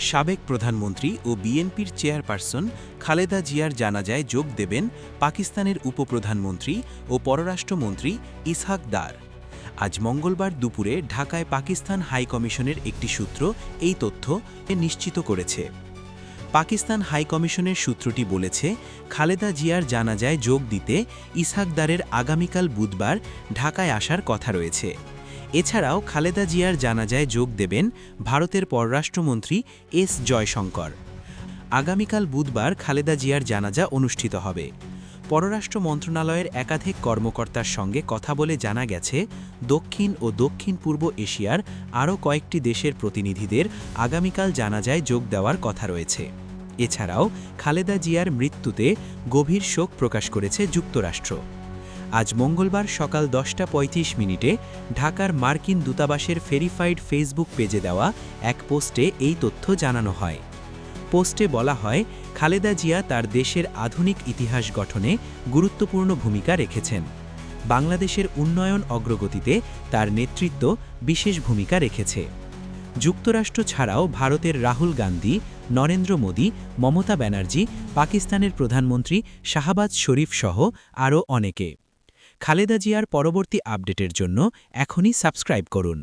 সাবেক প্রধানমন্ত্রী ও বিএনপির চেয়ারপারসন খালেদা জিয়ার জানাজায় যোগ দেবেন পাকিস্তানের উপপ্রধানমন্ত্রী ও পররাষ্ট্রমন্ত্রী ইসহাক দার। আজ মঙ্গলবার দুপুরে ঢাকায় পাকিস্তান হাইকমিশনের একটি সূত্র এই তথ্য নিশ্চিত করেছে। পাকিস্তান হাইকমিশনের সূত্রটি বলেছে, খালেদা জিয়ার জানাজায় যোগ দিতে ইসহাক দারের আগামীকাল বুধবার ঢাকায় আসার কথা রয়েছে। এছাড়াও খালেদা জিয়ার জানাজায় যোগ দেবেন ভারতের পররাষ্ট্রমন্ত্রী এস জয়শঙ্কর। আগামীকাল বুধবার খালেদা জিয়ার জানাজা অনুষ্ঠিত হবে। পররাষ্ট্র মন্ত্রণালয়ের একাধিক কর্মকর্তার সঙ্গে কথা বলে জানা গেছে, দক্ষিণ ও দক্ষিণ পূর্ব এশিয়ার আরও কয়েকটি দেশের প্রতিনিধিদের আগামীকাল জানাজায় যোগ দেওয়ার কথা রয়েছে। এছাড়াও খালেদা জিয়ার মৃত্যুতে গভীর শোক প্রকাশ করেছে যুক্তরাষ্ট্র। আজ মঙ্গলবার সকাল 10:35 ঢাকার মার্কিন দূতাবাসের ভেরিফাইড ফেসবুক পেজে দেওয়া এক পোস্টে এই তথ্য জানানো হয়। পোস্টে বলা হয়, খালেদা জিয়া তার দেশের আধুনিক ইতিহাস গঠনে গুরুত্বপূর্ণ ভূমিকা রেখেছেন। বাংলাদেশের উন্নয়ন অগ্রগতিতে তার নেতৃত্ব বিশেষ ভূমিকা রেখেছে। যুক্তরাষ্ট্র ছাড়াও ভারতের রাহুল গান্ধী, নরেন্দ্র মোদী, মমতা ব্যানার্জি, পাকিস্তানের প্রধানমন্ত্রী শাহবাজ শরীফ সহ আরও অনেকে। খালেদা জিয়ার পরবর্তী আপডেটের জন্য এখনই সাবস্ক্রাইব করুন।